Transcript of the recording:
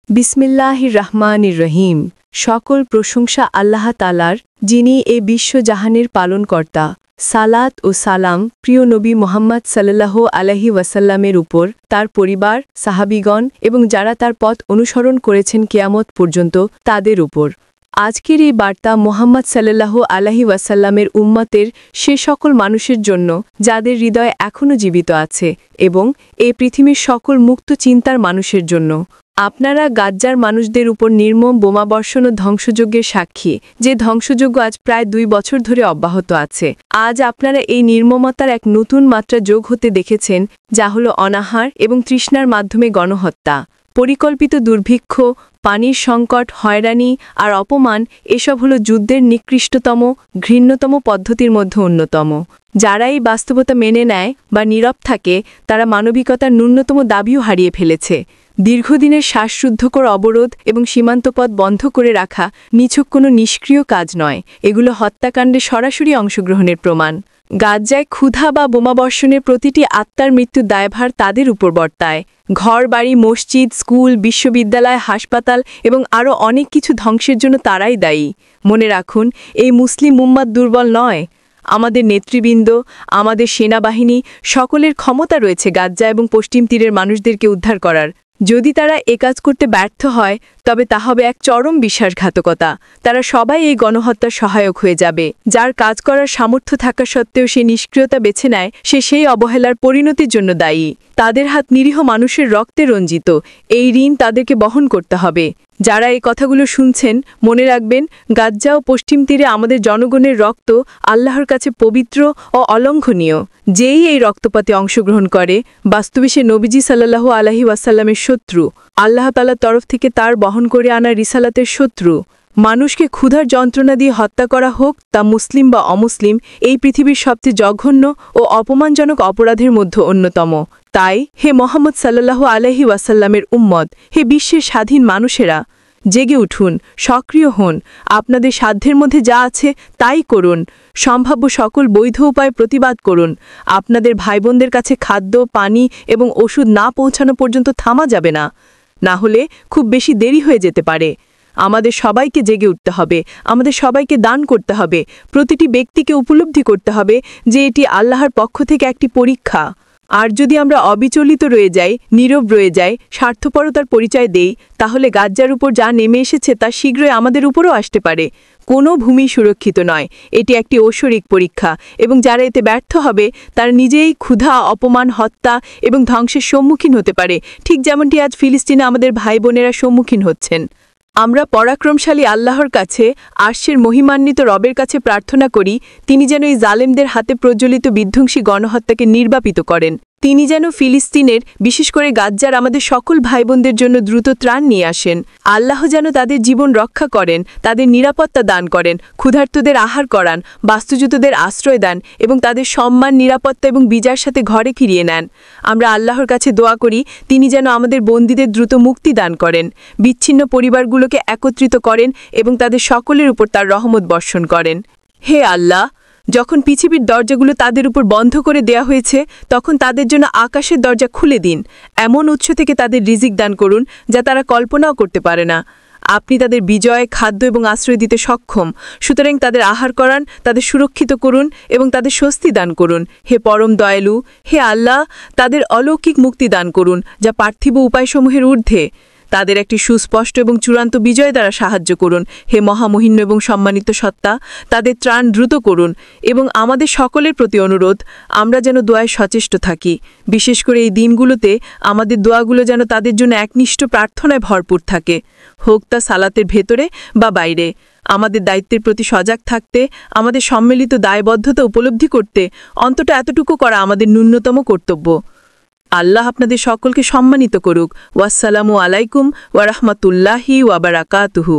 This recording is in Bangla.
বিসমিল্লাহির রহমানির রহিম। সকল প্রশংসা আল্লাহ তাআলার, যিনি এ বিশ্বজাহানের পালনকর্তা। সালাত ও সালাম প্রিয় নবী মুহাম্মদ সাল্লাল্লাহু আলাইহি ওয়াসাল্লামের উপর, তার পরিবার, সাহাবীগণ এবং যারা তার পথ অনুসরণ করেছেন কিয়ামত পর্যন্ত তাদের উপর। আজকের এই বার্তা মুহাম্মদ সাল্লাল্লাহু আলাইহি ওয়াসাল্লামের উম্মতের সে সকল মানুষের জন্য যাদের হৃদয় এখনও জীবিত আছে, এবং এই পৃথিবীর সকল মুক্ত চিন্তার মানুষের জন্য। আপনারা গাজ্জার মানুষদের উপর নির্মম বোমাবর্ষণ ও ধ্বংসযজ্ঞের সাক্ষী, যে ধ্বংসযজ্ঞ আজ প্রায় 2 বছর ধরে অব্যাহত আছে। আজ আপনারা এই নির্মমতার এক নতুন মাত্রা যোগ হতে দেখেছেন, যা হল অনাহার এবং তৃষ্ণার মাধ্যমে গণহত্যা, পরিকল্পিত দুর্ভিক্ষ, পানির সংকট, হয়রানি আর অপমান। এসব হল যুদ্ধের নিকৃষ্টতম, ঘৃণ্যতম পদ্ধতির মধ্যে অন্যতম। যারা এই বাস্তবতা মেনে নেয় বা নীরব থাকে, তারা মানবিকতার ন্যূনতম দাবিও হারিয়ে ফেলেছে। দীর্ঘদিনের শ্বাসরুদ্ধকর অবরোধ এবং সীমান্তপথ বন্ধ করে রাখা নিছক কোনো নিষ্ক্রিয় কাজ নয়, এগুলো হত্যাকাণ্ডে সরাসরি অংশগ্রহণের প্রমাণ। গাজ্জায় ক্ষুধা বা বোমাবর্ষণের প্রতিটি আত্মার মৃত্যুর দায়ভার তাদের উপর বর্তায়। ঘরবাড়ি, মসজিদ, স্কুল, বিশ্ববিদ্যালয়, হাসপাতাল এবং আরও অনেক কিছু ধ্বংসের জন্য তারাই দায়ী। মনে রাখুন, এই মুসলিম উম্মাত দুর্বল নয়। আমাদের নেতৃবৃন্দ, আমাদের সেনাবাহিনী, সকলের ক্ষমতা রয়েছে গাজ্জা এবং পশ্চিম তীরের মানুষদেরকে উদ্ধার করার। যদি তারা এ কাজ করতে ব্যর্থ হয়, তবে তা হবে এক চরম বিশ্বাসঘাতকতা। তারা সবাই এই গণহত্যার সহায়ক হয়ে যাবে। যার কাজ করার সামর্থ্য থাকা সত্ত্বেও সে নিষ্ক্রিয়তা বেছে নেয়, সে সেই অবহেলার পরিণতির জন্য দায়ী। তাদের হাত নিরীহ মানুষের রক্তে রঞ্জিত। এই ঋণ তাদেরকে বহন করতে হবে। যারা এই কথাগুলো শুনছেন, মনে রাখবেন, গাজ্জা ও পশ্চিম তীরে আমাদের জনগণের রক্ত আল্লাহর কাছে পবিত্র ও অলঙ্ঘনীয়। যেই এই রক্তপাতে অংশগ্রহণ করে, বাস্তবে সে নবীজি সাল্লাল্লাহু আলাইহি ওয়াসাল্লামের শত্রু, আল্লাহ তাআলার তরফ থেকে তার বহন করে আনা রিসালাতের শত্রু। মানুষকে ক্ষুধার যন্ত্রণা দিয়ে হত্যা করা হোক তা মুসলিম বা অমুসলিম, এই পৃথিবীর সবচেয়ে জঘন্য ও অপমানজনক অপরাধের মধ্যে অন্যতম। তাই হে মুহাম্মদ সাল্লাল্লাহু আলাইহি ওয়াসাল্লামের উম্মত, হে বিশ্বের স্বাধীন মানুষেরা, জেগে উঠুন, সক্রিয় হন। আপনাদের সাধ্যের মধ্যে যা আছে তাই করুন। সম্ভাব্য সকল বৈধ উপায় প্রতিবাদ করুন। আপনাদের ভাইবোনদের কাছে খাদ্য, পানি এবং ওষুধ না পৌঁছানো পর্যন্ত থামা যাবে না, না হলে খুব বেশি দেরি হয়ে যেতে পারে। আমাদের সবাইকে জেগে উঠতে হবে, আমাদের সবাইকে দান করতে হবে। প্রতিটি ব্যক্তিকে উপলব্ধি করতে হবে যে এটি আল্লাহর পক্ষ থেকে একটি পরীক্ষা। আর যদি আমরা অবিচলিত রয়ে যাই, নীরব রয়ে যাই, স্বার্থপরতার পরিচয় দেই, তাহলে গাজ্জার উপর যা নেমে এসেছে তা শীঘ্রই আমাদের উপরও আসতে পারে। কোনো ভূমি সুরক্ষিত নয়, এটি একটি ঐশ্বরিক পরীক্ষা, এবং যারা এতে ব্যর্থ হবে তারা নিজেই ক্ষুধা, অপমান, হত্যা এবং ধ্বংসের সম্মুখীন হতে পারে, ঠিক যেমনটি আজ ফিলিস্তিনে আমাদের ভাই বোনেরা সম্মুখীন হচ্ছেন। আমরা পরাক্রমশালী আল্লাহর কাছে, আরশের মহিমান্বিত রবের কাছে প্রার্থনা করি, তিনি যেন এই জালেমদের হাতে প্রজ্বলিত বিধ্বংসী গণহত্যাকে নির্বাপিত করেন। তিনি যেন ফিলিস্তিনের, বিশেষ করে গাজ্জার আমাদের সকল ভাইবোনদের জন্য দ্রুত ত্রাণ নিয়ে আসেন। আল্লাহ যেন তাদের জীবন রক্ষা করেন, তাদের নিরাপত্তা দান করেন, ক্ষুধার্তদের আহার করান, বাস্তুচ্যুতদের আশ্রয় দেন এবং তাদের সম্মান, নিরাপত্তা এবং বিজয়ের সাথে ঘরে ফিরিয়ে নেন। আমরা আল্লাহর কাছে দোয়া করি, তিনি যেন আমাদের বন্দীদের দ্রুত মুক্তি দান করেন, বিচ্ছিন্ন পরিবারগুলোকে একত্রিত করেন এবং তাদের সকলের উপর তার রহমত বর্ষণ করেন। হে আল্লাহ, যখন পৃথিবীর দরজাগুলো তাদের উপর বন্ধ করে দেয়া হয়েছে, তখন তাদের জন্য আকাশের দরজা খুলে দিন। এমন উৎস থেকে তাদের রিজিক দান করুন যা তারা কল্পনাও করতে পারে না। আপনি তাদের বিজয়, খাদ্য এবং আশ্রয় দিতে সক্ষম, সুতরাং তাদের আহার করান, তাদের সুরক্ষিত করুন এবং তাদের স্বস্তি দান করুন। হে পরম দয়ালু, হে আল্লাহ, তাদের অলৌকিক মুক্তি দান করুন যা পার্থিব উপায়সমূহের ঊর্ধ্বে। তাদের একটি সুস্পষ্ট এবং চূড়ান্ত বিজয় দ্বারা সাহায্য করুন। হে মহামহিম্ন এবং সম্মানিত সত্তা, তাদের ত্রাণ দ্রুত করুন। এবং আমাদের সকলের প্রতি অনুরোধ, আমরা যেন দোয়ায় সচেষ্ট থাকি। বিশেষ করে এই দিনগুলোতে আমাদের দোয়াগুলো যেন তাদের জন্য একনিষ্ঠ প্রার্থনায় ভরপুর থাকে, হোক তা সালাতের ভেতরে বা বাইরে। আমাদের দায়িত্বের প্রতি সজাগ থাকতে, আমাদের সম্মিলিত দায়বদ্ধতা উপলব্ধি করতে, অন্তত এতটুকু করা আমাদের ন্যূনতম কর্তব্য। আল্লাহ আপনাদের সকলকে সম্মানিত করুক। ওয়াসসালামু আলাইকুম ওয়া রাহমাতুল্লাহি ওয়া বারাকাতুহু।